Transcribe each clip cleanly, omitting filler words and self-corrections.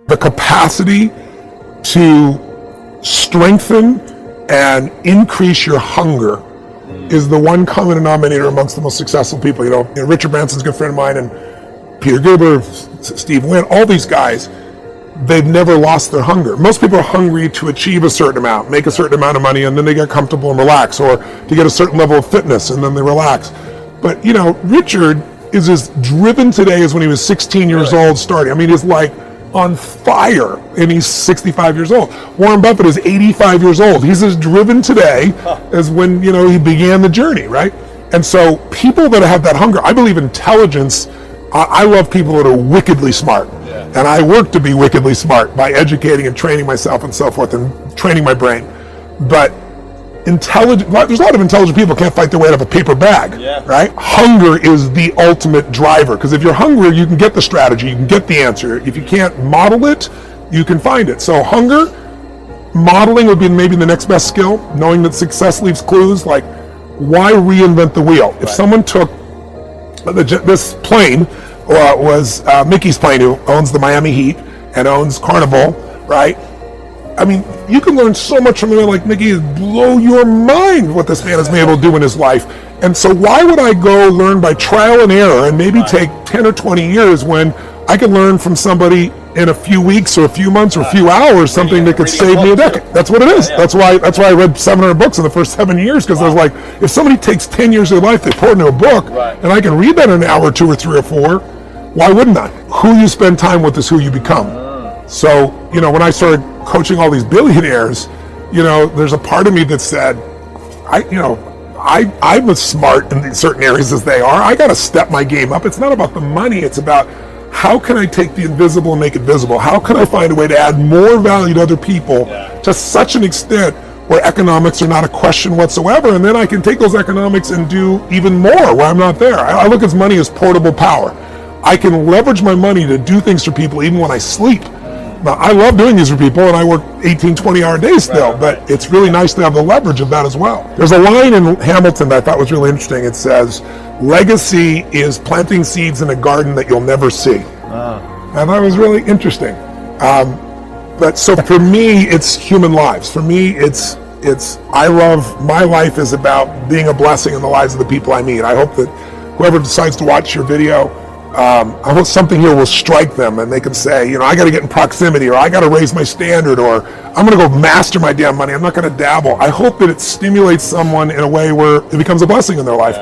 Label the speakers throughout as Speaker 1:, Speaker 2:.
Speaker 1: The capacity to strengthen and increase your hunger is the one common denominator amongst the most successful people. Richard Branson's a good friend of mine, and Peter Gerber, Steve Wynn, all these guys, they've never lost their hunger. Most people are hungry to achieve a certain amount, make a certain amount of money, and then they get comfortable and relax, or to get a certain level of fitness, and then they relax. But, Richard is as driven today as when he was 16 years old starting. I mean, he's like on fire, and he's 65 years old. Warren Buffett is 85 years old. He's as driven today as when, he began the journey, right? And so people that have that hunger, I believe intelligence, I love people that are wickedly smart. And I work to be wickedly smart by educating and training myself and so forth, and training my brain. But there's a lot of intelligent people can't fight their way out of a paper bag, right? Hunger is the ultimate driver, because if you're hungry, you can get the strategy, you can get the answer. If you can't model it, you can find it. So hunger, modeling would be maybe the next best skill, knowing that success leaves clues. Like, why reinvent the wheel? If someone took this plane, was Mickey's plane, who owns the Miami Heat and owns Carnival, right? I mean, you can learn so much from a man like Mickey. Blow your mind what this man has been able to do in his life. And so why would I go learn by trial and error and maybe take 10 or 20 years when I can learn from somebody in a few weeks or a few months or a few hours something that could save me a decade? That's what it is. That's why I read 700 books in the first 7 years, because I was like, if somebody takes 10 years of their life, they pour into a book, and I can read that in an hour, 2 or 3 or 4, why wouldn't I? Who you spend time with is who you become. So, when I started coaching all these billionaires, there's a part of me that said, I'm as smart in certain areas as they are. I got to step my game up. It's not about the money. It's about, how can I take the invisible and make it visible? How can I find a way to add more value to other people to such an extent where economics are not a question whatsoever, and then I can take those economics and do even more where I'm not there. I look at money as portable power. I can leverage my money to do things for people even when I sleep. Now, I love doing these for people, and I work 18, 20-hour days still, but it's really nice to have the leverage of that as well. There's a line in Hamilton that I thought was really interesting. It says, legacy is planting seeds in a garden that you'll never see. I thought it was really interesting. But so for me, it's human lives. For me, my life is about being a blessing in the lives of the people I meet. I hope that whoever decides to watch your video, I hope something here will strike them, and they can say, I got to get in proximity, or I got to raise my standard, or I'm going to go master my damn money. I'm not going to dabble. I hope that it stimulates someone in a way where it becomes a blessing in their life.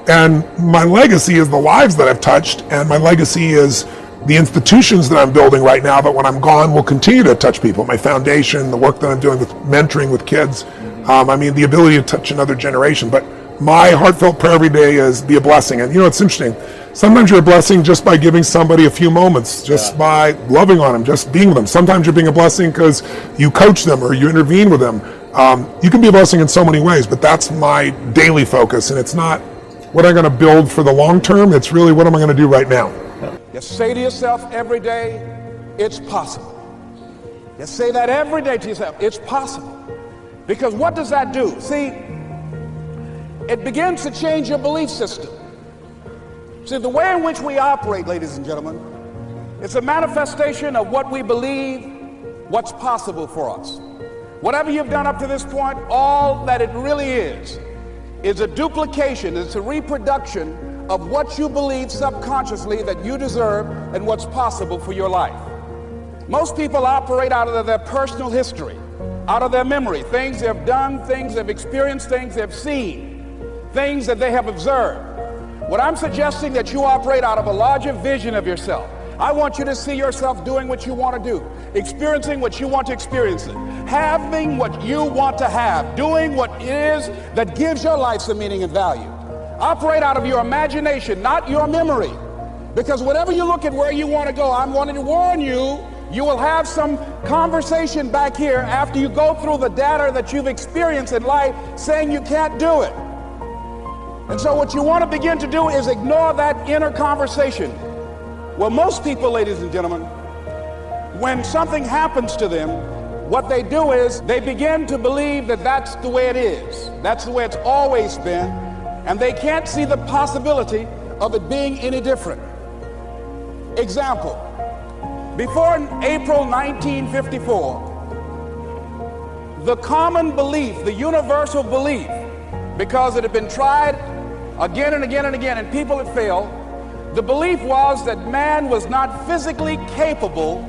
Speaker 1: And my legacy is the lives that I've touched, and my legacy is the institutions that I'm building right now that when I'm gone will continue to touch people. My foundation, the work that I'm doing with mentoring with kids, the ability to touch another generation. But my heartfelt prayer every day is be a blessing. And it's interesting. Sometimes you're a blessing just by giving somebody a few moments, just by loving on them, just being with them. Sometimes you're being a blessing because you coach them or you intervene with them. You can be a blessing in so many ways, but that's my daily focus. And it's not what I'm going to build for the long term. It's really what am I going to do right now.
Speaker 2: You say to yourself every day, it's possible. You say that every day to yourself, it's possible. Because what does that do? See, it begins to change your belief system. See, the way in which we operate, ladies and gentlemen, it's a manifestation of what we believe, what's possible for us. Whatever you've done up to this point, all that it really is a duplication, it's a reproduction of what you believe subconsciously that you deserve and what's possible for your life. Most people operate out of their personal history, out of their memory, things they've done, things they've experienced, things they've seen, things that they have observed. What I'm suggesting that you operate out of a larger vision of yourself. I want you to see yourself doing what you want to do, experiencing what you want to experience, having what you want to have, doing what it is that gives your life some meaning and value. Operate out of your imagination, not your memory. Because whenever you look at where you want to go, I'm wanting to warn you, you will have some conversation back here after you go through the data that you've experienced in life saying you can't do it. And so what you want to begin to do is ignore that inner conversation. Well, most people, ladies and gentlemen, when something happens to them, what they do is they begin to believe that that's the way it is. That's the way it's always been. And they can't see the possibility of it being any different. Example, Before April 1954, the common belief, the universal belief, because it had been tried again and again and again and people had failed, the belief was that man was not physically capable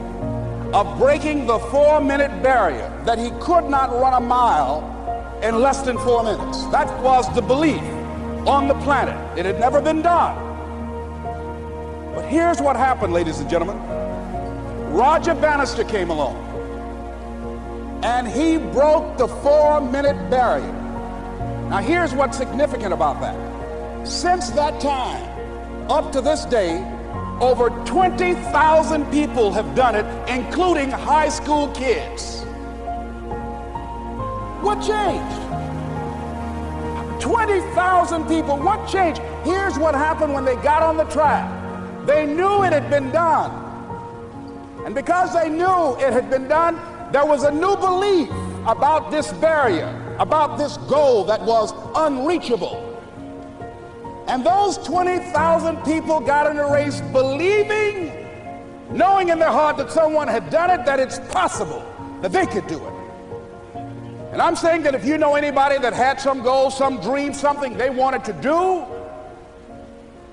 Speaker 2: of breaking the 4-minute barrier, that he could not run a mile in less than 4 minutes. That was the belief on the planet. It had never been done. But here's what happened, ladies and gentlemen. Roger Bannister came along, and he broke the 4-minute barrier. Now here's what's significant about that. Since that time, up to this day, over 20,000 people have done it, including high school kids. What changed? 20,000 people, what changed? Here's what happened when they got on the track. They knew it had been done. And because they knew it had been done, there was a new belief about this barrier, about this goal that was unreachable. And those 20,000 people got in a race believing, knowing in their heart that someone had done it, that it's possible, that they could do it. And I'm saying that if you know anybody that had some goal, some dream, something they wanted to do,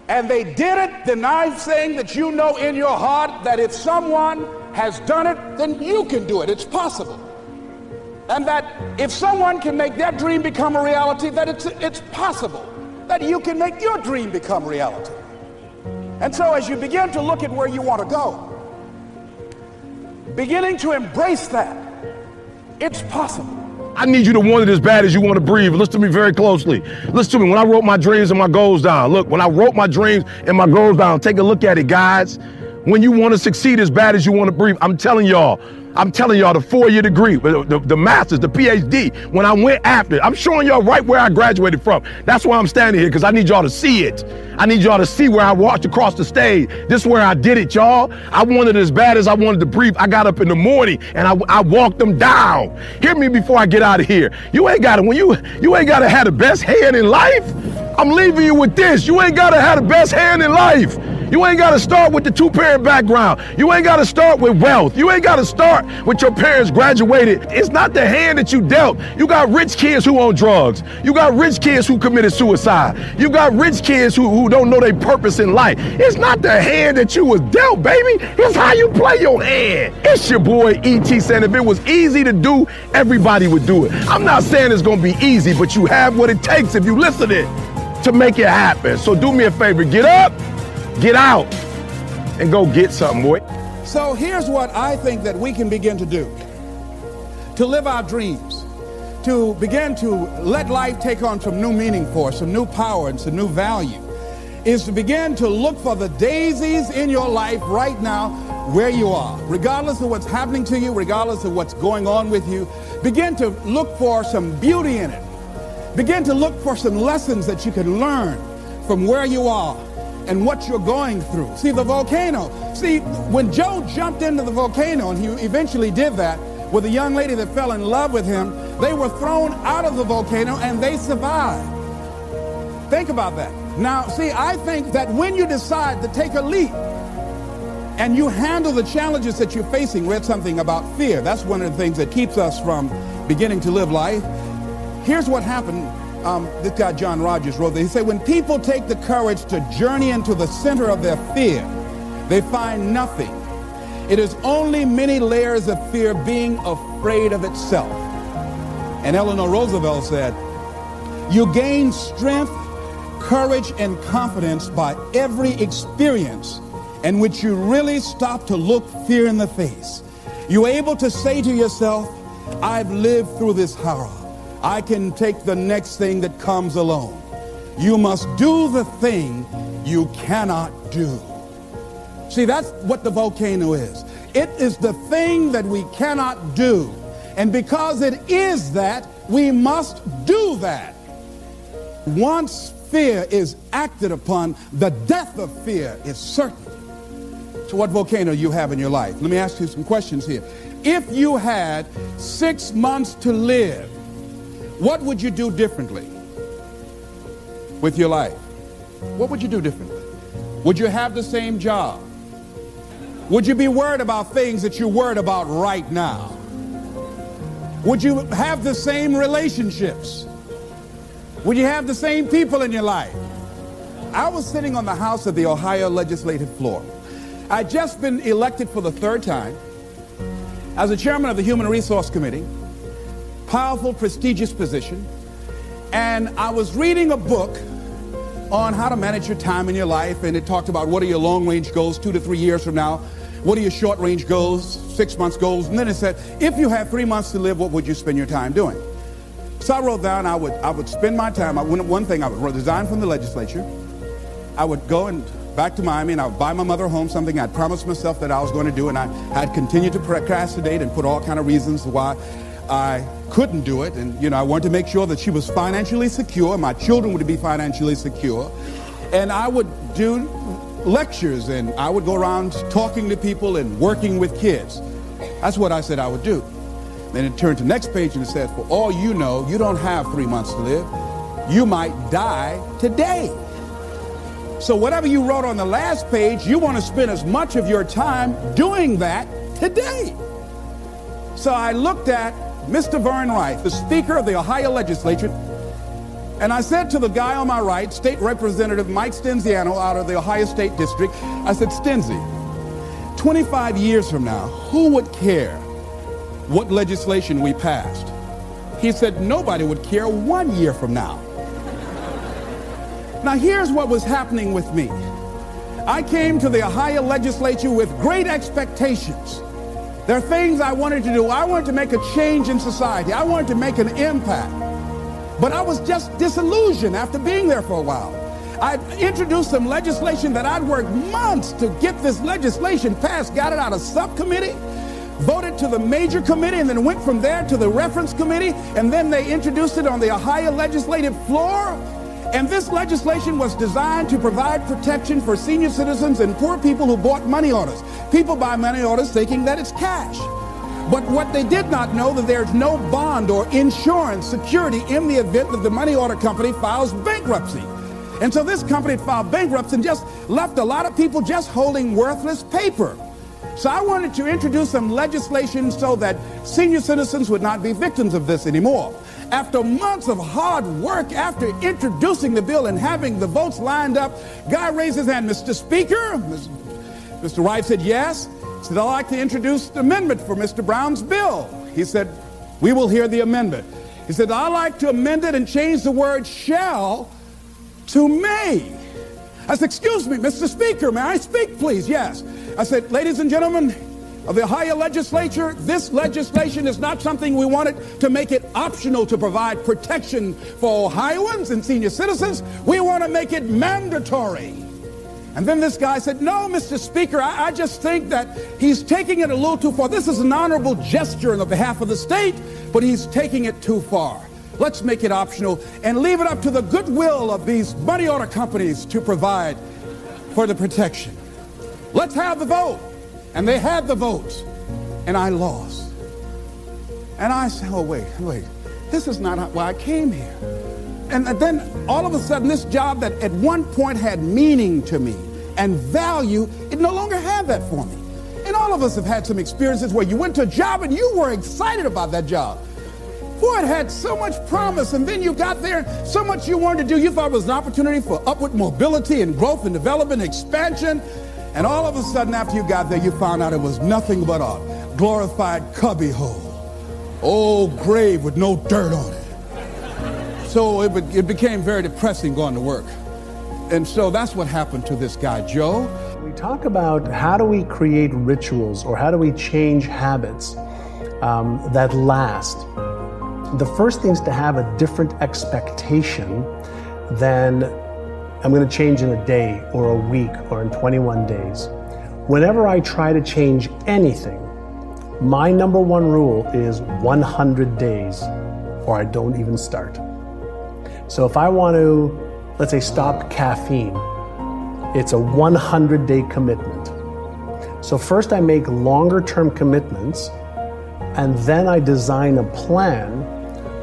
Speaker 2: and they did it, then I'm saying that you know in your heart that if someone has done it, then you can do it. It's possible. And that if someone can make their dream become a reality, that it's possible that you can make your dream become reality. And so as you begin to look at where you want to go, beginning to embrace that, it's possible.
Speaker 3: I need you to want it as bad as you want to breathe. Listen to me very closely. Listen to me. When I wrote my dreams and my goals down, look, when I wrote my dreams and my goals down, take a look at it, guys. When you want to succeed as bad as you want to breathe, I'm telling y'all, the 4-year degree, the master's, the PhD, when I went after it, I'm showing y'all right where I graduated from. That's why I'm standing here, because I need y'all to see it. I need y'all to see where I walked across the stage. This is where I did it, y'all. I wanted it as bad as I wanted to breathe. I got up in the morning and I walked them down. Hear me before I get out of here. You ain't got to, you ain't got to have the best hand in life. I'm leaving you with this. You ain't got to have the best hand in life. You ain't got to start with the 2-parent background. You ain't got to start with wealth. You ain't got to start with your parents graduated. It's not the hand that you dealt. You got rich kids who own drugs. You got rich kids who committed suicide. You got rich kids who don't know their purpose in life. It's not the hand that you was dealt, baby. It's how you play your hand. It's your boy E.T. saying if it was easy to do, everybody would do it. I'm not saying it's going to be easy, but you have what it takes if you listen it to make it happen. So do me a favor, get up, get out, and go get something, boy.
Speaker 2: So here's what I think that we can begin to do. To live our dreams, to begin to let life take on some new meaning for us, some new power and some new value, is to begin to look for the daisies in your life right now where you are. Regardless of what's happening to you, regardless of what's going on with you, begin to look for some beauty in it. Begin to look for some lessons that you can learn from where you are and what you're going through. See, the volcano. See, when Joe jumped into the volcano, and he eventually did that with a young lady that fell in love with him, they were thrown out of the volcano and they survived. Think about that. Now, see, I think that when you decide to take a leap and you handle the challenges that you're facing, read something about fear. That's one of the things that keeps us from beginning to live life. Here's what happened. This guy John Rogers wrote that. He said, when people take the courage to journey into the center of their fear, they find nothing. It is only many layers of fear being afraid of itself. And Eleanor Roosevelt said, you gain strength, courage, and confidence by every experience in which you really stop to look fear in the face. You're able to say to yourself, I've lived through this horror. I can take the next thing that comes along. You must do the thing you cannot do. See, that's what the volcano is. It is the thing that we cannot do. And because it is that, we must do that. Once fear is acted upon, the death of fear is certain. So what volcano you have in your life? Let me ask you some questions here. If you had 6 months to live, what would you do differently with your life? What would you do differently? Would you have the same job? Would you be worried about things that you're worried about right now? Would you have the same relationships? Would you have the same people in your life? I was sitting on the House of the Ohio legislative floor. I'd just been elected for the third time as the chairman of the Human Resource Committee, powerful, prestigious position, and I was reading a book on how to manage your time in your life, and it talked about what are your long-range goals 2 to 3 years from now, what are your short-range goals, 6 months goals, and then it said, if you had 3 months to live, what would you spend your time doing? So I wrote down I would spend my time, one thing, I would resign from the legislature, I would go and back to Miami, and I would buy my mother home, something I'd promised myself that I was going to do, and I had continued to procrastinate and put all kind of reasons why I couldn't do it. And, I wanted to make sure that she was financially secure, my children would be financially secure. And I would do lectures, and I would go around talking to people and working with kids. That's what I said I would do. Then it turned to the next page, and it said, for all you know, you don't have 3 months to live. You might die today. So whatever you wrote on the last page, you want to spend as much of your time doing that today. So I looked at Mr. Vern Wright, the Speaker of the Ohio Legislature, and I said to the guy on my right, State Representative Mike Stenziano out of the Ohio State District, I said, Stenzi, 25 years from now, who would care what legislation we passed? He said, nobody would care 1 year from now. Now here's what was happening with me. I came to the Ohio Legislature with great expectations. There are things I wanted to do. I wanted to make a change in society. I wanted to make an impact. But I was just disillusioned after being there for a while. I introduced some legislation that I'd worked months to get this legislation passed, got it out of subcommittee, voted to the major committee, and then went from there to the reference committee, and then they introduced it on the Ohio legislative floor. And this legislation was designed to provide protection for senior citizens and poor people who bought money orders. People buy money orders thinking that it's cash. But what they did not know that there's no bond or insurance security in the event that the money order company files bankruptcy. And so this company filed bankruptcy and just left a lot of people just holding worthless paper. So I wanted to introduce some legislation so that senior citizens would not be victims of this anymore. After months of hard work, after introducing the bill and having the votes lined up, guy raised his hand, Mr. Speaker. Mr. Wright said yes. He said, I'd like to introduce the amendment for Mr. Brown's bill. He said, we will hear the amendment. He said, I'd like to amend it and change the word shall to may. I said, excuse me, Mr. Speaker, may I speak, please? Yes. I said, ladies and gentlemen of the Ohio Legislature, this legislation is not something we wanted to make it optional to provide protection for Ohioans and senior citizens. We want to make it mandatory. And then this guy said, no, Mr. Speaker, I just think that he's taking it a little too far. This is an honorable gesture on behalf of the state, but he's taking it too far. Let's make it optional and leave it up to the goodwill of these money order companies to provide for the protection. Let's have the vote. And they had the votes, and I lost. And I said, oh, wait, this is not why I came here. And then all of a sudden, this job that at one point had meaning to me and value, it no longer had that for me. And all of us have had some experiences where you went to a job and you were excited about that job. Boy, it had so much promise, and then you got there, so much you wanted to do. You thought it was an opportunity for upward mobility and growth and development and expansion. And all of a sudden, after you got there, you found out it was nothing but a glorified cubbyhole. Old grave with no dirt on it. So it became very depressing going to work. And so that's what happened to this guy, Joe.
Speaker 4: We talk about how do we create rituals or how do we change habits that last. The first thing is to have a different expectation than I'm going to change in a day or a week or in 21 days. Whenever I try to change anything, my number one rule is 100 days or I don't even start. So if I want to, let's say, stop caffeine, it's a 100-day commitment. So first I make longer-term commitments, and then I design a plan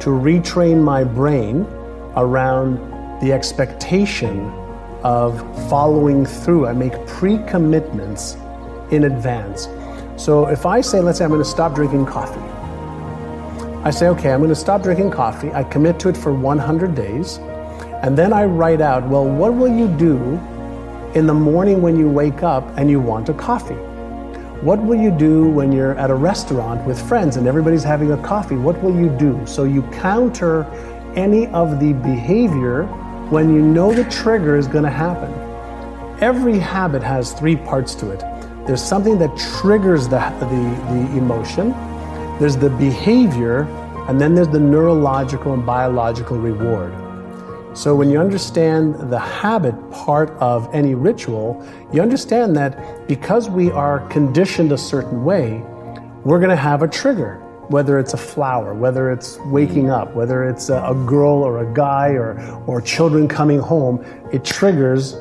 Speaker 4: to retrain my brain around the expectation of following through. I make pre-commitments in advance. So if I say, let's say I'm going to stop drinking coffee. I say, okay, I'm going to stop drinking coffee. I commit to it for 100 days. And then I write out, well, what will you do in the morning when you wake up and you want a coffee? What will you do when you're at a restaurant with friends and everybody's having a coffee? What will you do? So you counter any of the behavior when you know the trigger is going to happen. Every habit has three parts to it. There's something that triggers the emotion, there's the behavior, and then there's the neurological and biological reward. So when you understand the habit part of any ritual, you understand that because we are conditioned a certain way, we're going to have a trigger, whether it's a flower, whether it's waking up, whether it's a girl or a guy or children coming home. It triggers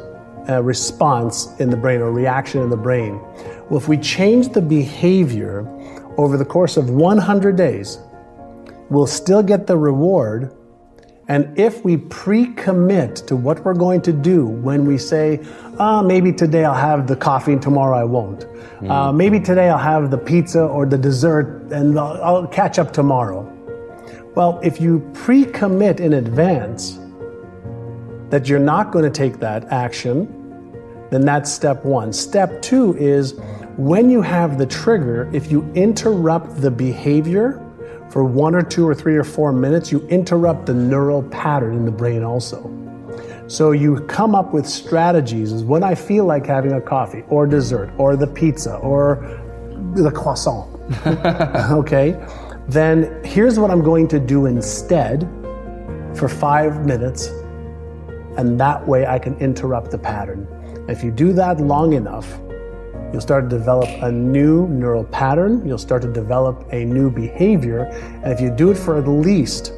Speaker 4: a response in the brain or reaction in the brain. Well, if we change the behavior over the course of 100 days, we'll still get the reward. And if we pre-commit to what we're going to do when we say, maybe today I'll have the coffee and tomorrow I won't. Maybe today I'll have the pizza or the dessert and I'll catch up tomorrow. Well, if you pre-commit in advance that you're not going to take that action, then that's step one. Step two is when you have the trigger, if you interrupt the behavior for 1 or 2 or 3 or 4 minutes, you interrupt the neural pattern in the brain also. So you come up with strategies is when I feel like having a coffee or dessert or the pizza or the croissant, okay? Then here's what I'm going to do instead for 5 minutes, and that way I can interrupt the pattern. If you do that long enough, you'll start to develop a new neural pattern, you'll start to develop a new behavior, and if you do it for at least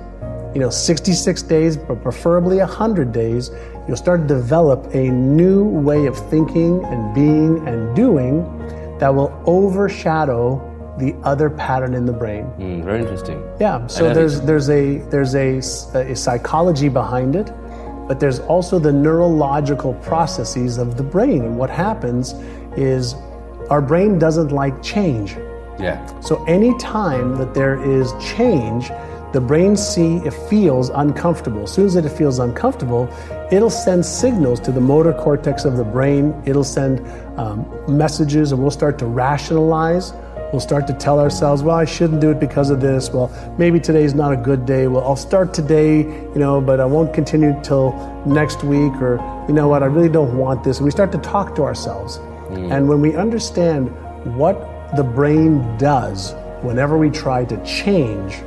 Speaker 4: 66 days, but preferably 100 days, you'll start to develop a new way of thinking and being and doing that will overshadow the other pattern in the brain.
Speaker 5: Very interesting.
Speaker 4: Yeah, so there's a psychology behind it, but there's also the neurological processes of the brain. And what happens is our brain doesn't like change.
Speaker 5: Yeah.
Speaker 4: So any time that there is change, the brain feels uncomfortable. As soon as it feels uncomfortable, it'll send signals to the motor cortex of the brain. It'll send messages, and we'll start to rationalize. We'll start to tell ourselves, well, I shouldn't do it because of this. Well, maybe today's not a good day. Well, I'll start today, but I won't continue till next week. Or, you know what, I really don't want this. And we start to talk to ourselves. And when we understand what the brain does whenever we try to change,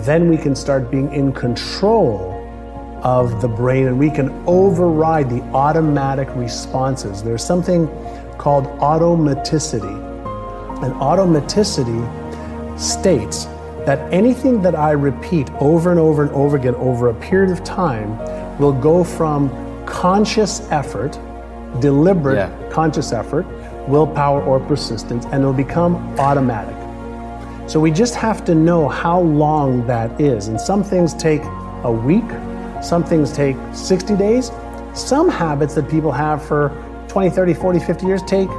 Speaker 4: then we can start being in control of the brain, and we can override the automatic responses. There's something called automaticity. And automaticity states that anything that I repeat over and over and over again over a period of time will go from conscious effort, deliberate conscious effort, willpower or persistence, and it'll become automatic. So we just have to know how long that is. And some things take a week, some things take 60 days. Some habits that people have for 20, 30, 40, 50 years take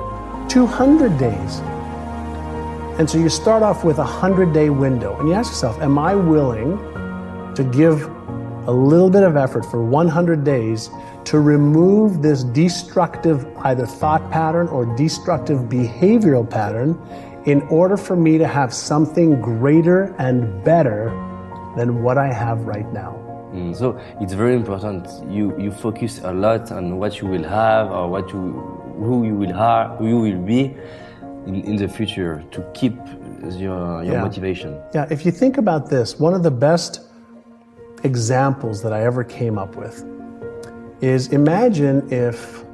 Speaker 4: 200 days. And so you start off with a 100-day window, and you ask yourself, am I willing to give a little bit of effort for 100 days to remove this destructive either thought pattern or destructive behavioral pattern in order for me to have something greater and better than what I have right now?
Speaker 5: So it's very important. You focus a lot on what you will have or who you will be in the future to keep your motivation.
Speaker 4: Yeah, if you think about this, one of the best examples that I ever came up with is, imagine if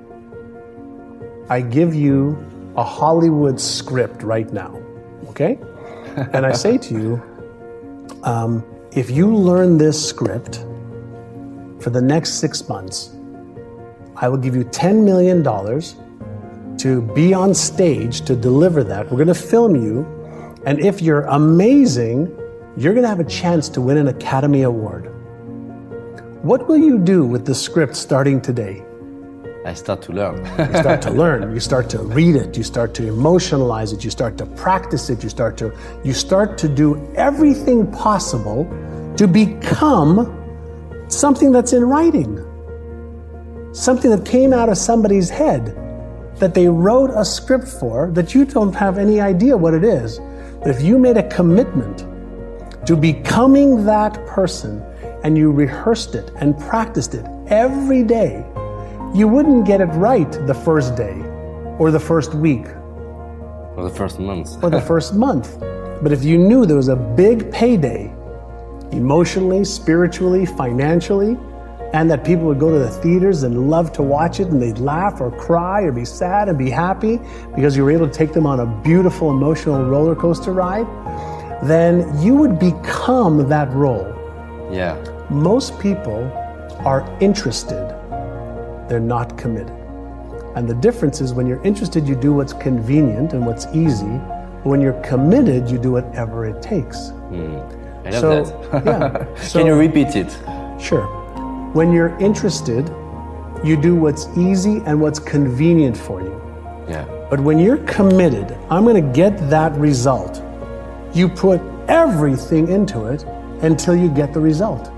Speaker 4: I give you a Hollywood script right now, okay? And I say to you, if you learn this script for the next 6 months, I will give you $10 million to be on stage to deliver that. We're going to film you, and if you're amazing, you're going to have a chance to win an Academy Award. What will you do with the script starting today?
Speaker 5: I start to learn.
Speaker 4: You start to learn, you start to read it, you start to emotionalize it, you start to practice it, you start to do everything possible to become something that's in writing. Something that came out of somebody's head, that they wrote a script for, that you don't have any idea what it is. But if you made a commitment to becoming that person and you rehearsed it and practiced it every day, you wouldn't get it right the first day or the first week
Speaker 5: For the first month.
Speaker 4: or the first month. But if you knew there was a big payday, emotionally, spiritually, financially, and that people would go to the theaters and love to watch it and they'd laugh or cry or be sad and be happy because you were able to take them on a beautiful emotional roller coaster ride, then you would become that role.
Speaker 5: Yeah.
Speaker 4: Most people are interested, they're not committed. And the difference is when you're interested, you do what's convenient and what's easy. When you're committed, you do whatever it takes.
Speaker 5: I love that.
Speaker 4: Yeah.
Speaker 5: Can you repeat it?
Speaker 4: Sure. When you're interested, you do what's easy and what's convenient for you.
Speaker 5: Yeah.
Speaker 4: But when you're committed, I'm going to get that result, you put everything into it until you get the result.